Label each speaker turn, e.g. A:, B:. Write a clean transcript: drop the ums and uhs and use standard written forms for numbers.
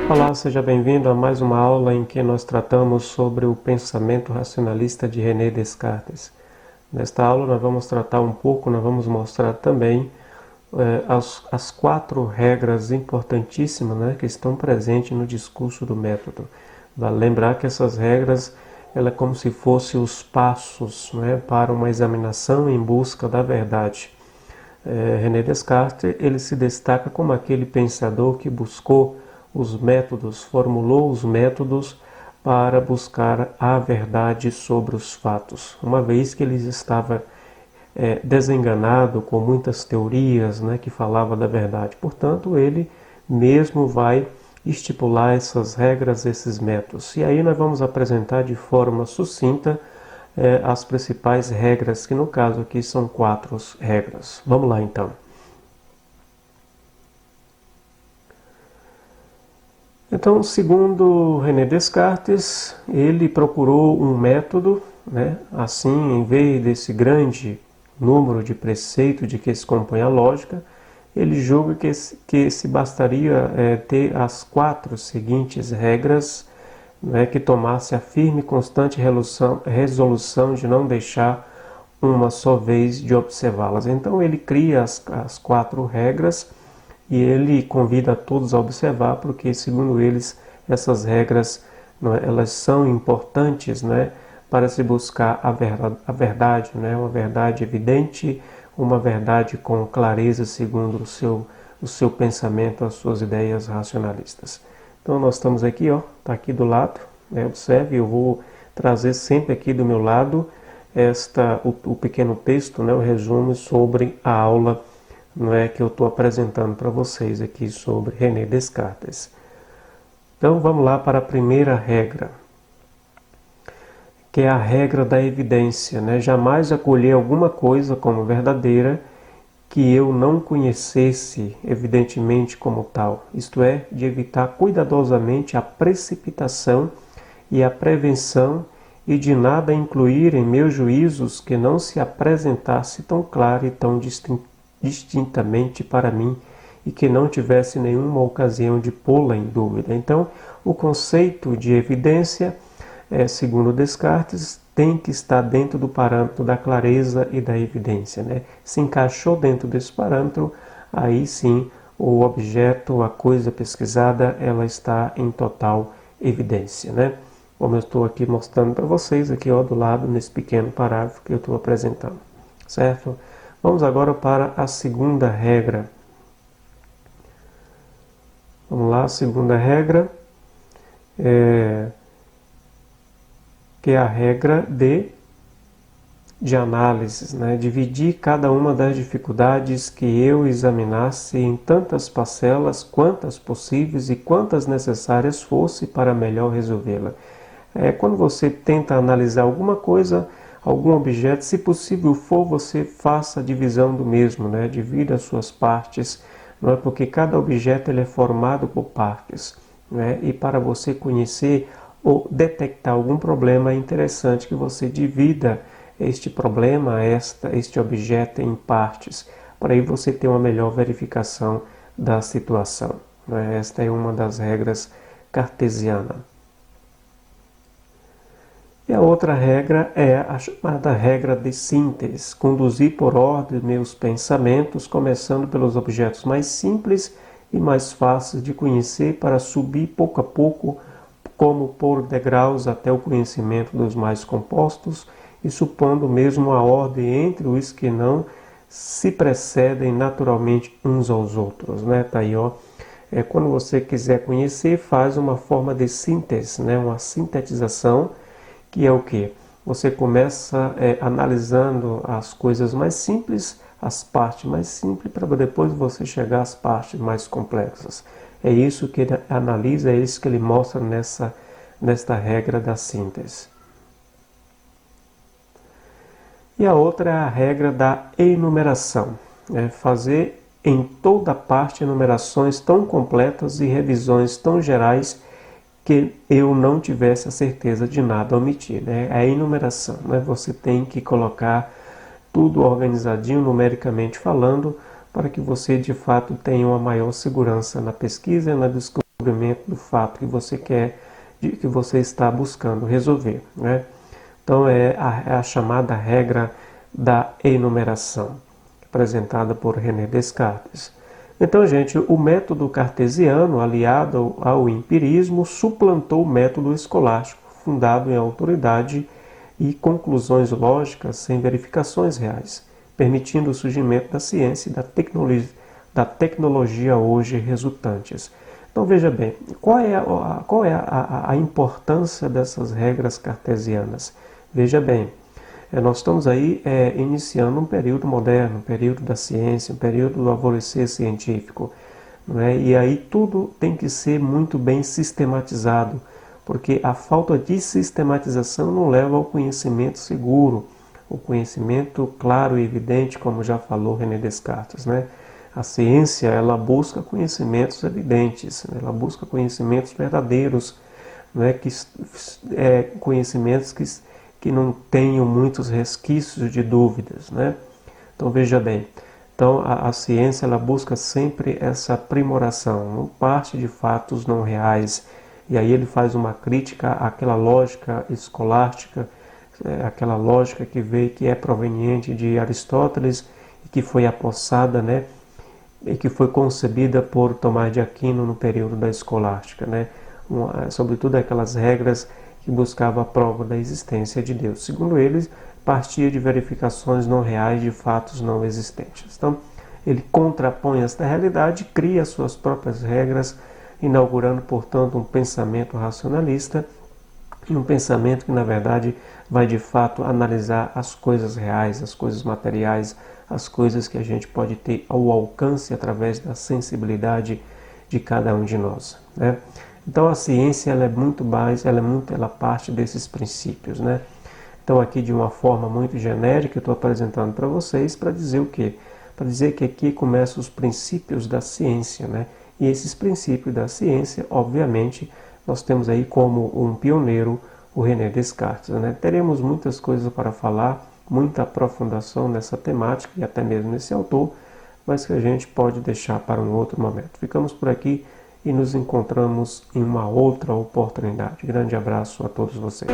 A: Olá, seja bem-vindo a mais uma aula em que nós tratamos sobre o pensamento racionalista de René Descartes. Nesta aula nós vamos tratar um pouco, nós vamos mostrar também as 4 regras importantíssimas, né, que estão presentes no discurso do método. Vale lembrar que essas regras ela é como se fossem os passos, né, para uma examinação em busca da verdade. René Descartes ele se destaca como aquele pensador que buscou os métodos, formulou os métodos para buscar a verdade sobre os fatos. Uma vez que ele estava desenganado com muitas teorias, né, que falavam da verdade. Portanto, ele mesmo vai estipular essas regras, esses métodos. E aí nós vamos apresentar de forma sucinta as principais regras, que no caso aqui são 4 regras. Vamos lá então. Então, segundo René Descartes, ele procurou um método, né? Assim, em vez desse grande número de preceitos de que se compõe a lógica, ele julga que se bastaria ter as 4 seguintes regras, né, que tomasse a firme e constante resolução de não deixar uma só vez de observá-las. Então ele cria as 4 regras e ele convida a todos a observar, porque segundo eles essas regras, né, elas são importantes, né, para se buscar a verdade, né, uma verdade evidente, uma verdade com clareza segundo o seu pensamento, as suas ideias racionalistas. Então nós estamos aqui, ó, está aqui do lado, né, observe, eu vou trazer sempre aqui do meu lado o pequeno texto, né, o resumo sobre a aula, não é, que eu estou apresentando para vocês aqui sobre René Descartes. Então vamos lá para a primeira regra, que é a regra da evidência, né? Jamais acolher alguma coisa como verdadeira que eu não conhecesse evidentemente como tal, isto é, de evitar cuidadosamente a precipitação e a prevenção e de nada incluir em meus juízos que não se apresentasse tão claro e tão distintamente para mim e que não tivesse nenhuma ocasião de pô-la em dúvida. Então, o conceito de evidência, segundo Descartes, tem que estar dentro do parâmetro da clareza e da evidência, né? Se encaixou dentro desse parâmetro, aí sim o objeto, a coisa pesquisada, ela está em total evidência, né? Como eu estou aqui mostrando para vocês, aqui ó, do lado, nesse pequeno parágrafo que eu estou apresentando, certo? Vamos agora para a segunda regra. Vamos lá, a segunda regra que é a regra de análises, né? Dividir cada uma das dificuldades que eu examinasse em tantas parcelas quantas possíveis e quantas necessárias fosse para melhor resolvê-la. Quando você tenta analisar alguma coisa, algum objeto, se possível for, você faça a divisão do mesmo, né? Divida as suas partes, não é? Porque cada objeto ele é formado por partes, né? E para você conhecer ou detectar algum problema, é interessante que você divida este problema, este objeto em partes, para aí você ter uma melhor verificação da situação, né? Esta é uma das regras cartesianas. E a outra regra é a chamada regra de síntese, conduzir por ordem meus pensamentos, começando pelos objetos mais simples e mais fáceis de conhecer, para subir pouco a pouco, como por degraus, até o conhecimento dos mais compostos, e supondo mesmo a ordem entre os que não se precedem naturalmente uns aos outros, né? Tá aí, ó. Quando você quiser conhecer, faz uma forma de síntese, né? Uma sintetização, que é o que? Você começa analisando as coisas mais simples, as partes mais simples, para depois você chegar às partes mais complexas. É isso que ele analisa, é isso que ele mostra nesta regra da síntese. E a outra é a regra da enumeração. Fazer em toda parte enumerações tão completas e revisões tão gerais que eu não tivesse a certeza de nada omitir, né? É a enumeração, né? Você tem que colocar tudo organizadinho, numericamente falando, para que você de fato tenha uma maior segurança na pesquisa e na discussão. descobrimento do fato que você quer, que você está buscando resolver, né? Então é a chamada regra da enumeração, apresentada por René Descartes. Então, gente, o método cartesiano, aliado ao empirismo, suplantou o método escolástico, fundado em autoridade e conclusões lógicas sem verificações reais, permitindo o surgimento da ciência e da tecnologia hoje resultantes. Então veja bem, qual é a importância dessas regras cartesianas? Veja bem, nós estamos aí iniciando um período moderno, um período da ciência, um período do alvorecer científico. Não é? E aí tudo tem que ser muito bem sistematizado, porque a falta de sistematização não leva ao conhecimento seguro, o conhecimento claro e evidente, como já falou René Descartes, né? A ciência, ela busca conhecimentos evidentes, né? Ela busca conhecimentos verdadeiros, não é? Conhecimentos que não tenham muitos resquícios de dúvidas, né? Então veja bem, então a ciência ela busca sempre essa aprimoração, não parte de fatos não reais. E aí ele faz uma crítica àquela lógica escolástica, aquela lógica que é proveniente de Aristóteles e que foi apossada, né? E que foi concebida por Tomás de Aquino no período da escolástica, né? Sobretudo aquelas regras que buscavam a prova da existência de Deus. Segundo eles, partia de verificações não reais de fatos não existentes. Então, ele contrapõe esta realidade, cria suas próprias regras, inaugurando, portanto, um pensamento racionalista e um pensamento que, na verdade, vai de fato analisar as coisas reais, as coisas materiais, as coisas que a gente pode ter ao alcance através da sensibilidade de cada um de nós, né? Então a ciência ela é muito mais, ela parte desses princípios, né? Então aqui de uma forma muito genérica eu estou apresentando para vocês para dizer o quê? Para dizer que aqui começam os princípios da ciência, né? E esses princípios da ciência, obviamente, nós temos aí como um pioneiro o René Descartes, né? Teremos muitas coisas para falar, muita aprofundação nessa temática e até mesmo nesse autor, mas que a gente pode deixar para um outro momento. Ficamos por aqui e nos encontramos em uma outra oportunidade. Grande abraço a todos vocês.